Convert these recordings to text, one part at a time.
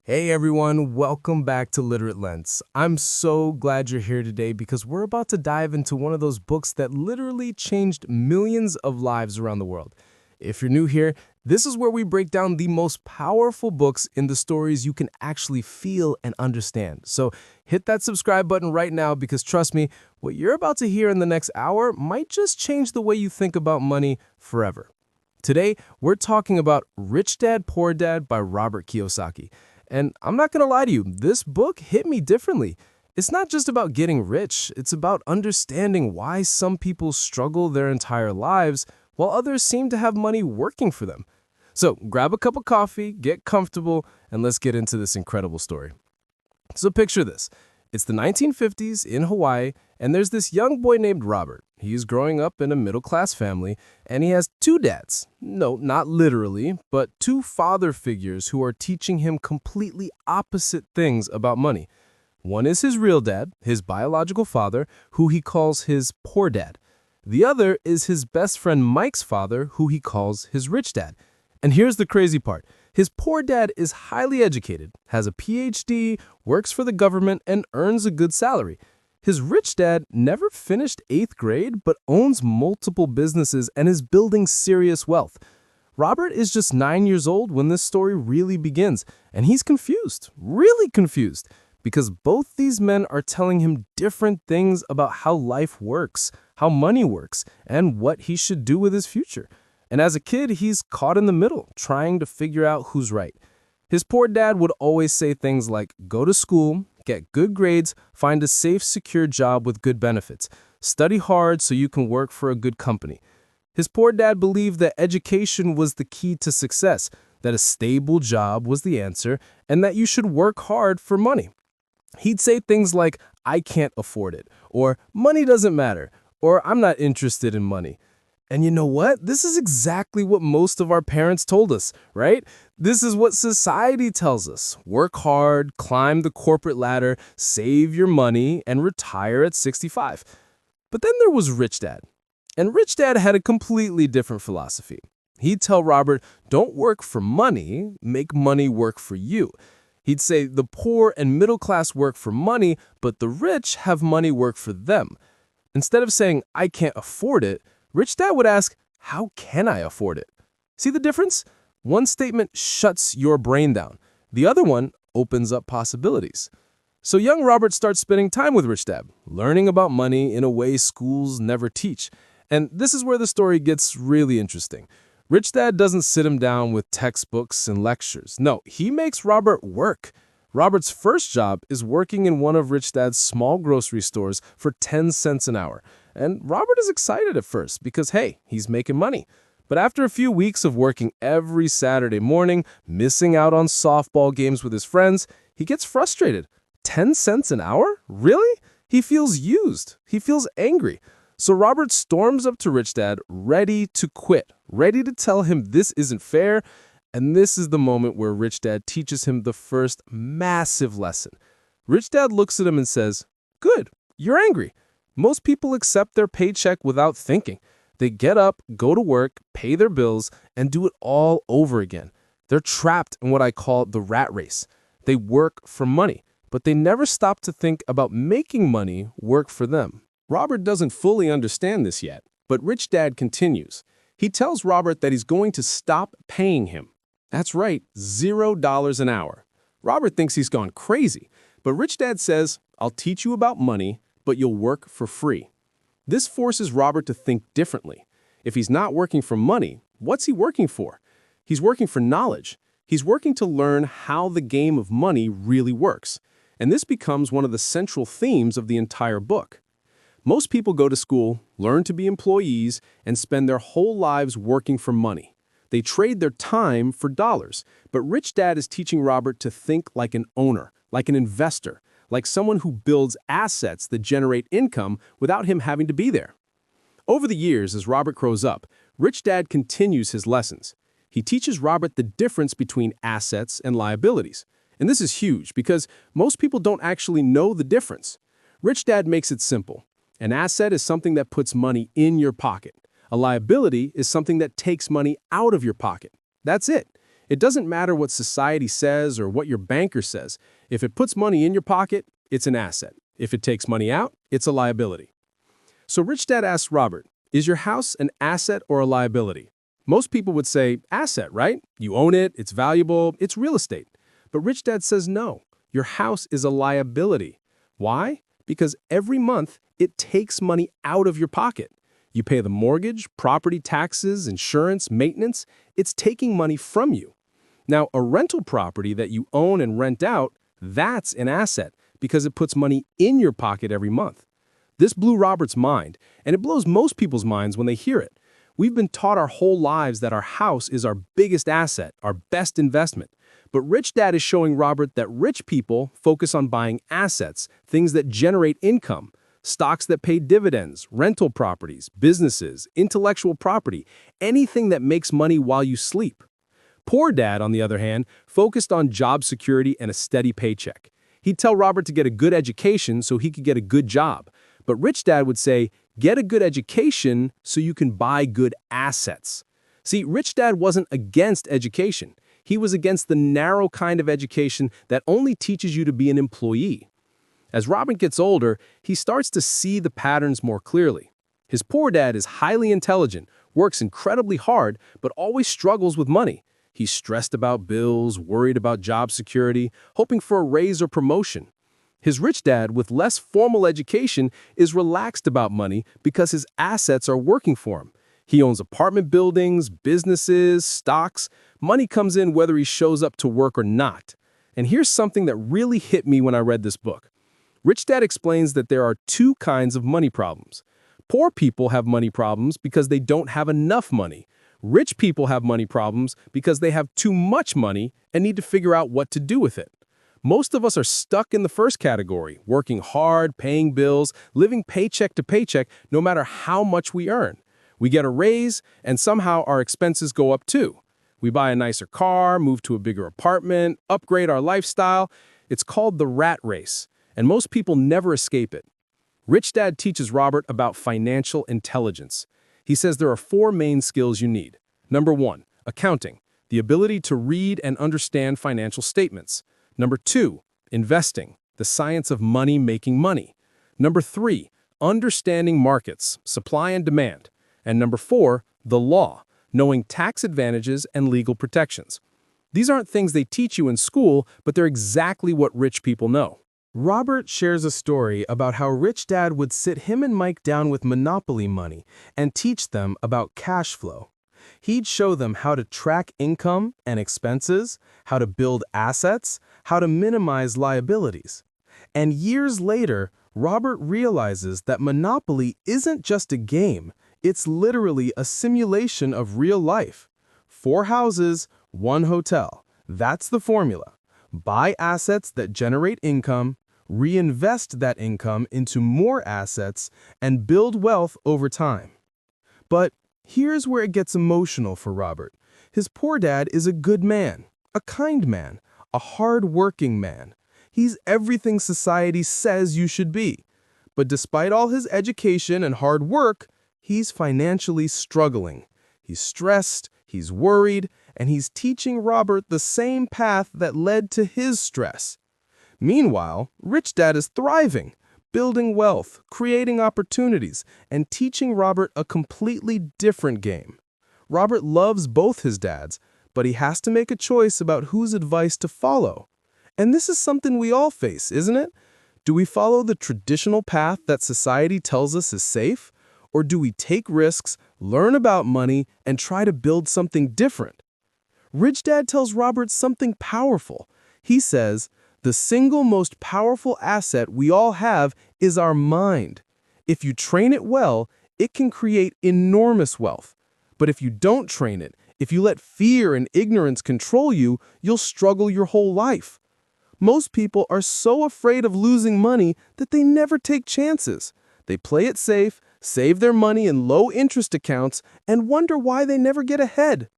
Hey everyone, welcome back to LiterateLens. I'm so glad you're here today because we're about to dive into one of those books that literally changed millions of lives around the world. If you're new here, this is where we break down the most powerful books in the stories you can actually feel and understand. So hit that subscribe button right now because trust me, what you're about to hear in the next hour might just change the way you think about money forever. Today, we're talking about Rich Dad, Poor Dad by Robert Kiyosaki. And I'm not going to lie to you, this book hit me differently. It's not just about getting rich, it's about understanding why some people struggle their entire lives while others seem to have money working for them. So grab a cup of coffee, get comfortable, and let's get into this incredible story. So picture this. It's the 1950s in Hawaii, and there's this young boy named Robert. He's growing up in a middle-class family, and he has two dads. No, not literally, but two father figures who are teaching him completely opposite things about money. One is his real dad, his biological father, who he calls his poor dad. The other is his best friend Mike's father, who he calls his rich dad. And here's the crazy part. His poor dad is highly educated, has a PhD, works for the government, and earns a good salary. His rich dad never finished 8th grade, but owns multiple businesses and is building serious wealth. Robert is just 9 years old when this story really begins, and he's confused, really confused, because both these men are telling him different things about how life works, how money works, and what he should do with his future. And as a kid, he's caught in the middle, trying to figure out who's right. His poor dad would always say things like, go to school, get good grades, find a safe, secure job with good benefits, study hard so you can work for a good company. His poor dad believed that education was the key to success, that a stable job was the answer, and that you should work hard for money. He'd say things like, I can't afford it, or money doesn't matter, or I'm not interested in money. And you know what? This is exactly what most of our parents told us, right? This is what society tells us. Work hard, climb the corporate ladder, save your money, and retire at 65. But then there was Rich Dad. And Rich Dad had a completely different philosophy. He'd tell Robert, don't work for money, make money work for you. He'd say the poor and middle class work for money, but the rich have money work for them. Instead of saying, I can't afford it, Rich Dad would ask, how can I afford it? See the difference? One statement shuts your brain down. The other one opens up possibilities. So young Robert starts spending time with Rich Dad, learning about money in a way schools never teach. And this is where the story gets really interesting. Rich Dad doesn't sit him down with textbooks and lectures. No, he makes Robert work. Robert's first job is working in one of Rich Dad's small grocery stores for 10 cents an hour. And Robert is excited at first because, hey, he's making money. But after a few weeks of working every Saturday morning, missing out on softball games with his friends, he gets frustrated. 10 cents an hour? Really? He feels used. He feels angry. So Robert storms up to Rich Dad, ready to quit, ready to tell him this isn't fair. And this is the moment where Rich Dad teaches him the first massive lesson. Rich Dad looks at him and says, good, you're angry. Most people accept their paycheck without thinking. They get up, go to work, pay their bills, and do it all over again. They're trapped in what I call the rat race. They work for money, but they never stop to think about making money work for them. Robert doesn't fully understand this yet, but Rich Dad continues. He tells Robert that he's going to stop paying him. That's right, $0 an hour. Robert thinks he's gone crazy, but Rich Dad says, I'll teach you about money, but you'll work for free. This forces Robert to think differently. If he's not working for money, what's he working for? He's working for knowledge. He's working to learn how the game of money really works. And this becomes one of the central themes of the entire book. Most people go to school, learn to be employees, and spend their whole lives working for money. They trade their time for dollars. But Rich Dad is teaching Robert to think like an owner, like an investor, like someone who builds assets that generate income without him having to be there. Over the years, as Robert grows up, Rich Dad continues his lessons. He teaches Robert the difference between assets and liabilities. And this is huge because most people don't actually know the difference. Rich Dad makes it simple. An asset is something that puts money in your pocket. A liability is something that takes money out of your pocket. That's it. It doesn't matter what society says or what your banker says. If it puts money in your pocket, it's an asset. If it takes money out, it's a liability. So Rich Dad asks Robert, is your house an asset or a liability? Most people would say, asset, right? You own it, it's valuable, it's real estate. But Rich Dad says no, your house is a liability. Why? Because every month, it takes money out of your pocket. You pay the mortgage, property taxes, insurance, maintenance. It's taking money from you. Now, a rental property that you own and rent out, that's an asset because it puts money in your pocket every month. This blew Robert's mind, and it blows most people's minds when they hear it. We've been taught our whole lives that our house is our biggest asset, our best investment. But Rich Dad is showing Robert that rich people focus on buying assets, things that generate income, stocks that pay dividends, rental properties, businesses, intellectual property, anything that makes money while you sleep. Poor Dad, on the other hand, focused on job security and a steady paycheck. He'd tell Robert to get a good education so he could get a good job. But Rich Dad would say, get a good education so you can buy good assets. See, Rich Dad wasn't against education. He was against the narrow kind of education that only teaches you to be an employee. As Robert gets older, he starts to see the patterns more clearly. His poor dad is highly intelligent, works incredibly hard, but always struggles with money. He's stressed about bills, worried about job security, hoping for a raise or promotion. His rich dad, with less formal education, is relaxed about money because his assets are working for him. He owns apartment buildings, businesses, stocks. Money comes in whether he shows up to work or not. And here's something that really hit me when I read this book. Rich Dad explains that there are two kinds of money problems. Poor people have money problems because they don't have enough money. Rich people have money problems because they have too much money and need to figure out what to do with it. Most of us are stuck in the first category, working hard, paying bills, living paycheck to paycheck, no matter how much we earn. We get a raise, and somehow our expenses go up too. We buy a nicer car, move to a bigger apartment, upgrade our lifestyle. It's called the rat race, and most people never escape it. Rich Dad teaches Robert about financial intelligence. He says there are 4 main skills you need. Number 1, accounting, the ability to read and understand financial statements. Number 2, investing, the science of money making money. Number 3, understanding markets, supply and demand. And number 4, the law, knowing tax advantages and legal protections. These aren't things they teach you in school, but they're exactly what rich people know. Robert shares a story about how Rich Dad would sit him and Mike down with Monopoly money and teach them about cash flow. He'd show them how to track income and expenses, how to build assets, how to minimize liabilities. And years later, Robert realizes that Monopoly isn't just a game, it's literally a simulation of real life. 4 houses, 1 hotel. That's the formula. Buy assets that generate income, reinvest that income into more assets, and build wealth over time. But here's where it gets emotional for Robert. His poor dad is a good man, a kind man, a hard-working man. He's everything society says you should be. But despite all his education and hard work, he's financially struggling. He's stressed, he's worried, and he's teaching Robert the same path that led to his stress. Meanwhile, Rich Dad is thriving, building wealth, creating opportunities, and teaching Robert a completely different game. Robert loves both his dads, but he has to make a choice about whose advice to follow. And this is something we all face, isn't it? Do we follow the traditional path that society tells us is safe? Or do we take risks, learn about money, and try to build something different? Rich Dad tells Robert something powerful. He says, the single most powerful asset we all have is our mind. If you train it well, it can create enormous wealth. But if you don't train it, if you let fear and ignorance control you, you'll struggle your whole life. Most people are so afraid of losing money that they never take chances. They play it safe, save their money in low-interest accounts, and wonder why they never get ahead.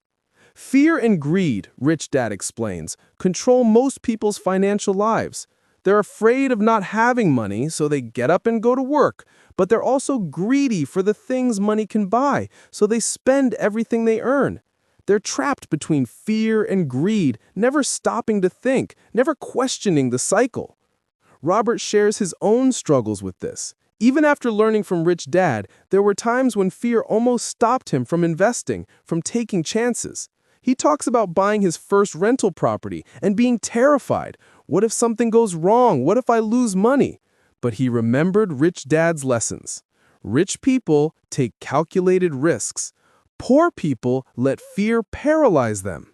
Fear and greed, Rich Dad explains, control most people's financial lives. They're afraid of not having money, so they get up and go to work. But they're also greedy for the things money can buy, so they spend everything they earn. They're trapped between fear and greed, never stopping to think, never questioning the cycle. Robert shares his own struggles with this. Even after learning from Rich Dad, there were times when fear almost stopped him from investing, from taking chances. He talks about buying his first rental property and being terrified. What if something goes wrong? What if I lose money? But he remembered Rich Dad's lessons. Rich people take calculated risks. Poor people let fear paralyze them.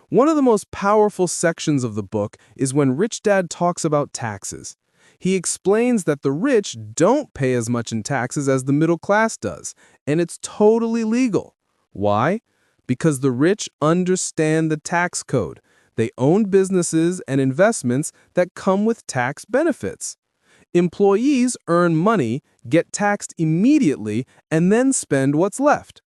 One of the most powerful sections of the book is when Rich Dad talks about taxes. He explains that the rich don't pay as much in taxes as the middle class does, and it's totally legal. Why? Because the rich understand the tax code. They own businesses and investments that come with tax benefits. Employees earn money, get taxed immediately, and then spend what's left.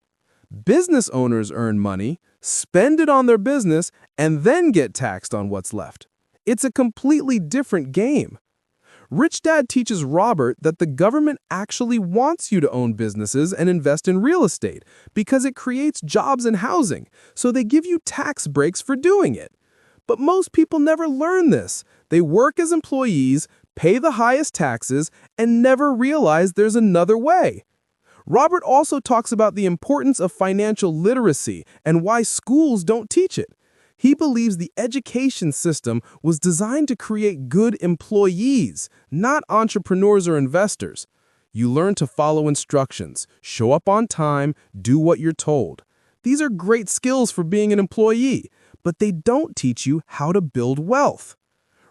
Business owners earn money, spend it on their business, and then get taxed on what's left. It's a completely different game. Rich Dad teaches Robert that the government actually wants you to own businesses and invest in real estate because it creates jobs and housing, so they give you tax breaks for doing it. But most people never learn this. They work as employees, pay the highest taxes, and never realize there's another way. Robert also talks about the importance of financial literacy and why schools don't teach it. He believes the education system was designed to create good employees, not entrepreneurs or investors. You learn to follow instructions, show up on time, do what you're told. These are great skills for being an employee, but they don't teach you how to build wealth.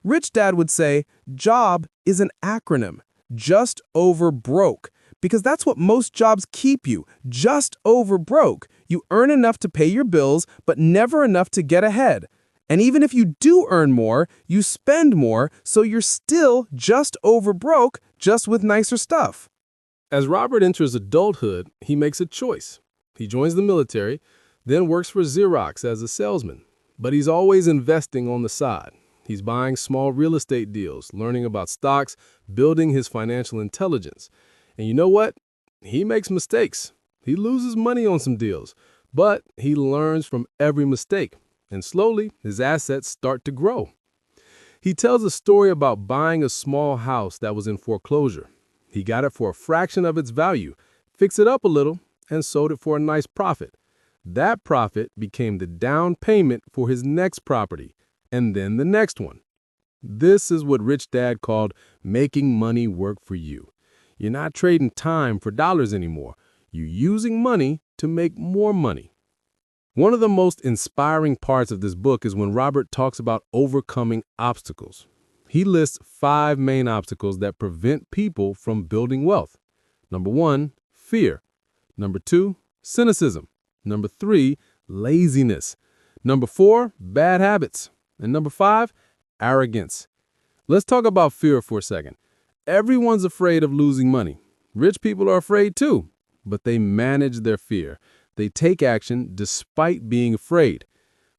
Rich Dad would say, job is an acronym, just over broke, because that's what most jobs keep you, just over broke. You earn enough to pay your bills, but never enough to get ahead. And even if you do earn more, you spend more, so you're still just over broke, just with nicer stuff. As Robert enters adulthood, he makes a choice. He joins the military, then works for Xerox as a salesman. But he's always investing on the side. He's buying small real estate deals, learning about stocks, building his financial intelligence. And you know what? He makes mistakes. He loses money on some deals, but he learns from every mistake, and slowly his assets start to grow. He tells a story about buying a small house that was in foreclosure. He got it for a fraction of its value, fixed it up a little, and sold it for a nice profit. That profit became the down payment for his next property, and then the next one. This is what Rich Dad called making money work for you. You're not trading time for dollars anymore. You're using money to make more money. One of the most inspiring parts of this book is when Robert talks about overcoming obstacles. He lists 5 main obstacles that prevent people from building wealth. Number 1, fear. Number 2, cynicism. Number 3, laziness. Number 4, bad habits. And number 5, arrogance. Let's talk about fear for a second. Everyone's afraid of losing money. Rich people are afraid too, but they manage their fear. They take action despite being afraid.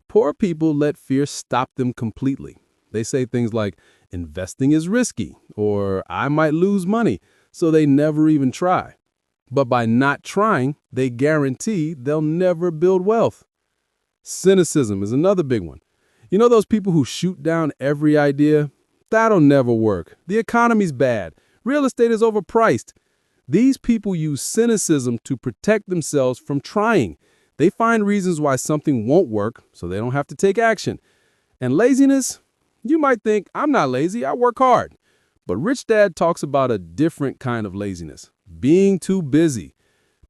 Poor people let fear stop them completely. They say things like, investing is risky, or I might lose money, so they never even try. But by not trying, they guarantee they'll never build wealth. Cynicism is another big one. You know those people who shoot down every idea? That'll never work. The economy's bad. Real estate is overpriced. These people use cynicism to protect themselves from trying. They find reasons why something won't work, so they don't have to take action. And laziness? You might think, I'm not lazy, I work hard. But Rich Dad talks about a different kind of laziness, being too busy.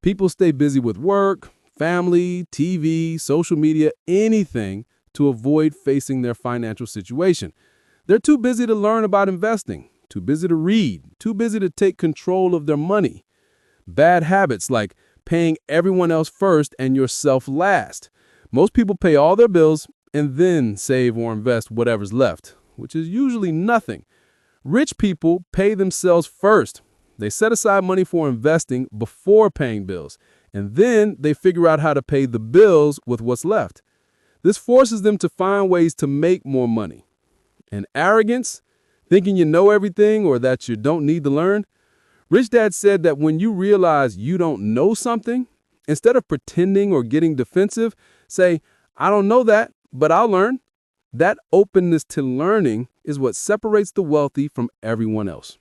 People stay busy with work, family, TV, social media, anything to avoid facing their financial situation. They're too busy to learn about investing, too busy to read, too busy to take control of their money. Bad habits like paying everyone else first and yourself last. Most people pay all their bills and then save or invest whatever's left, which is usually nothing. Rich people pay themselves first. They set aside money for investing before paying bills, and then they figure out how to pay the bills with what's left. This forces them to find ways to make more money. And arrogance, thinking you know everything or that you don't need to learn. Rich Dad said that when you realize you don't know something, instead of pretending or getting defensive, Say, I don't know that, but I'll learn. That openness to learning is what separates the wealthy from everyone else.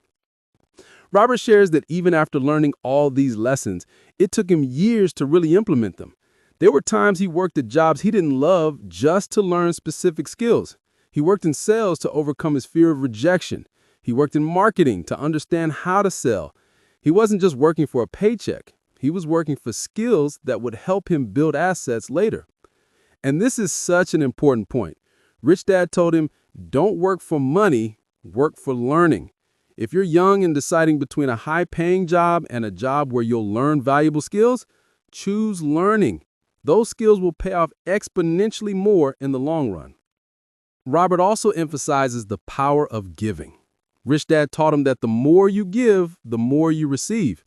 Robert shares that even after learning all these lessons, it took him years to really implement them. There were times he worked at jobs he didn't love just to learn specific skills. He worked in sales to overcome his fear of rejection. He worked in marketing to understand how to sell. He wasn't just working for a paycheck. He was working for skills that would help him build assets later. And this is such an important point. Rich Dad told him, don't work for money, work for learning. If you're young and deciding between a high-paying job and a job where you'll learn valuable skills, choose learning. Those skills will pay off exponentially more in the long run. Robert also emphasizes the power of giving. Rich Dad taught him that the more you give, the more you receive.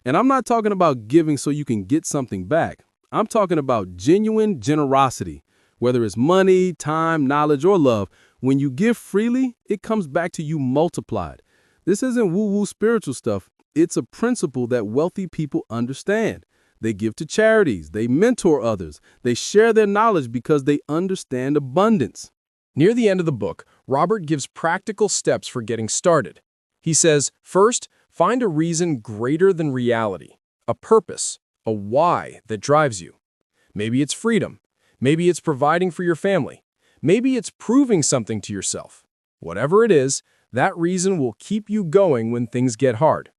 And I'm not talking about giving so you can get something back. I'm talking about genuine generosity. Whether it's money, time, knowledge, or love, when you give freely, it comes back to you multiplied. This isn't woo-woo spiritual stuff. It's a principle that wealthy people understand. They give to charities, they mentor others, they share their knowledge because they understand abundance. Near the end of the book, Robert gives practical steps for getting started. He says, first, find a reason greater than reality, a purpose, a why that drives you. Maybe it's freedom. Maybe it's providing for your family. Maybe it's proving something to yourself. Whatever it is, that reason will keep you going when things get hard.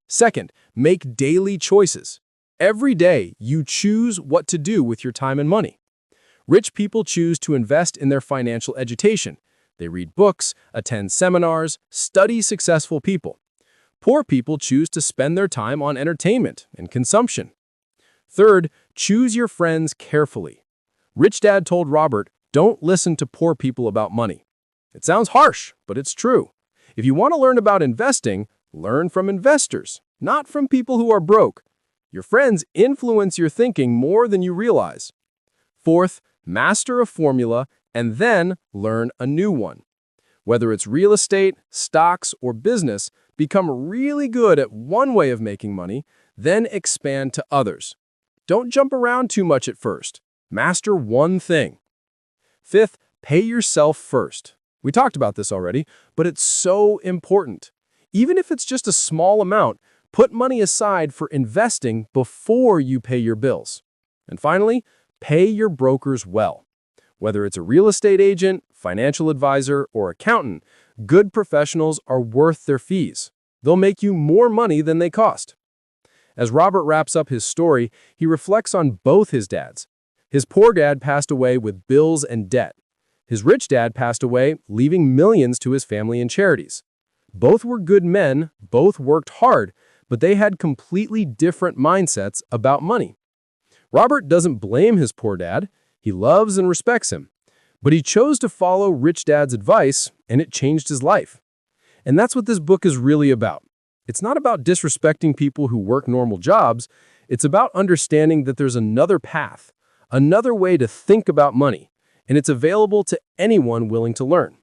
Second, make daily choices. Every day, you choose what to do with your time and money. Rich people choose to invest in their financial education. They read books, attend seminars, study successful people. Poor people choose to spend their time on entertainment and consumption. Third, choose your friends carefully. Rich Dad told Robert, don't listen to poor people about money. It sounds harsh, but it's true. If you want to learn about investing, learn from investors, not from people who are broke. Your friends influence your thinking more than you realize. Fourth, master a formula and then learn a new one. Whether it's real estate, stocks, or business, become really good at one way of making money, then expand to others. Don't jump around too much at first. Master one thing. Fifth, pay yourself first. We talked about this already, but it's so important. Even if it's just a small amount, put money aside for investing before you pay your bills. And finally, pay your brokers well. Whether it's a real estate agent, financial advisor, or accountant, good professionals are worth their fees. They'll make you more money than they cost. As Robert wraps up his story, he reflects on both his dads. His poor dad passed away with bills and debt. His rich dad passed away, leaving millions to his family and charities. Both were good men, both worked hard, but they had completely different mindsets about money. Robert doesn't blame his poor dad. He loves and respects him. But he chose to follow Rich Dad's advice, and it changed his life. And that's what this book is really about. It's not about disrespecting people who work normal jobs. It's about understanding that there's another path, another way to think about money, and it's available to anyone willing to learn.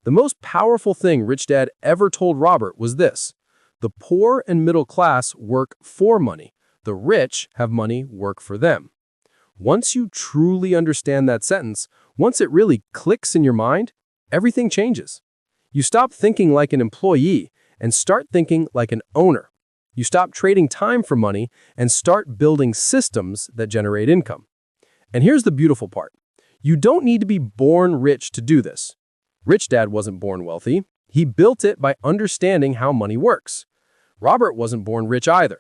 The most powerful thing Rich Dad ever told Robert was this: the poor and middle class work for money. The rich have money work for them. Once you truly understand that sentence, once it really clicks in your mind, everything changes. You stop thinking like an employee and start thinking like an owner. You stop trading time for money and start building systems that generate income. And here's the beautiful part. You don't need to be born rich to do this. Rich Dad wasn't born wealthy. He built it by understanding how money works. Robert wasn't born rich either.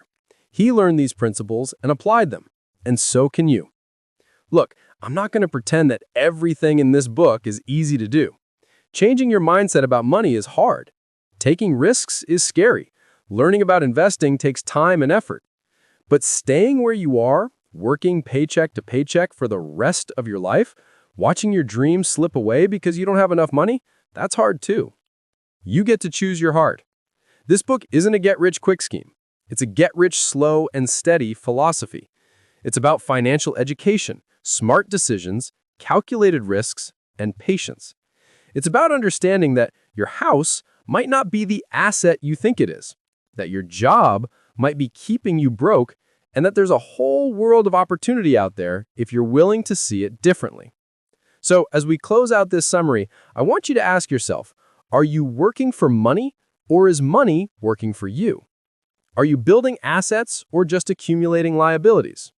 He learned these principles and applied them. And so can you. Look, I'm not going to pretend that everything in this book is easy to do. Changing your mindset about money is hard. Taking risks is scary. Learning about investing takes time and effort. But staying where you are, working paycheck to paycheck for the rest of your life, watching your dreams slip away because you don't have enough money, that's hard too. You get to choose your heart. This book isn't a get-rich-quick scheme. It's a get-rich-slow and steady philosophy. It's about financial education, smart decisions, calculated risks, and patience. It's about understanding that your house might not be the asset you think it is, that your job might be keeping you broke, and that there's a whole world of opportunity out there if you're willing to see it differently. So, as we close out this summary, I want you to ask yourself, are you working for money, or is money working for you? Are you building assets or just accumulating liabilities?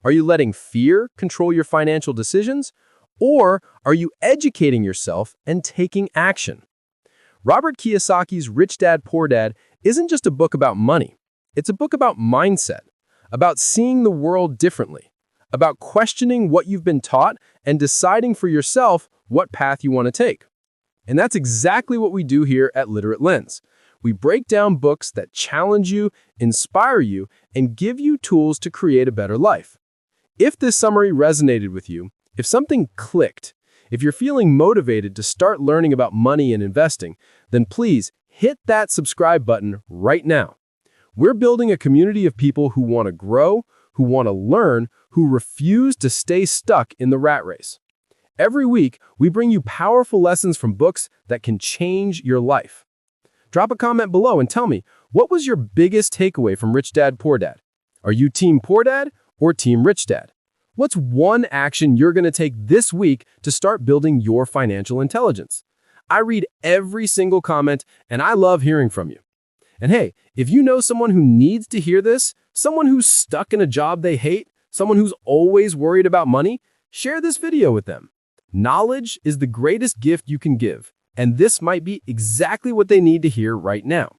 Are you letting fear control your financial decisions, or are you educating yourself and taking action? Robert Kiyosaki's Rich Dad Poor Dad isn't just a book about money. It's a book about mindset, about seeing the world differently, about questioning what you've been taught and deciding for yourself what path you want to take. And that's exactly what we do here at LiterateLens. We break down books that challenge you, inspire you, and give you tools to create a better life. If this summary resonated with you, if something clicked, if you're feeling motivated to start learning about money and investing, then please hit that subscribe button right now. We're building a community of people who want to grow, who want to learn, who refuse to stay stuck in the rat race. Every week, we bring you powerful lessons from books that can change your life. Drop a comment below and tell me, what was your biggest takeaway from Rich Dad Poor Dad? Are you Team Poor Dad or Team Rich Dad? What's one action you're going to take this week to start building your financial intelligence? I read every single comment, and I love hearing from you. And hey, if you know someone who needs to hear this, someone who's stuck in a job they hate, someone who's always worried about money, share this video with them. Knowledge is the greatest gift you can give, and this might be exactly what they need to hear right now.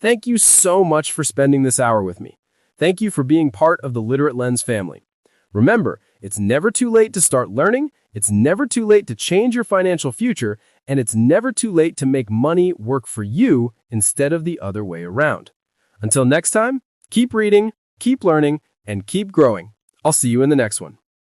Thank you so much for spending this hour with me. Thank you for being part of the LiterateLens family. Remember, it's never too late to start learning, it's never too late to change your financial future, and it's never too late to make money work for you instead of the other way around. Until next time, keep reading, keep learning, and keep growing. I'll see you in the next one.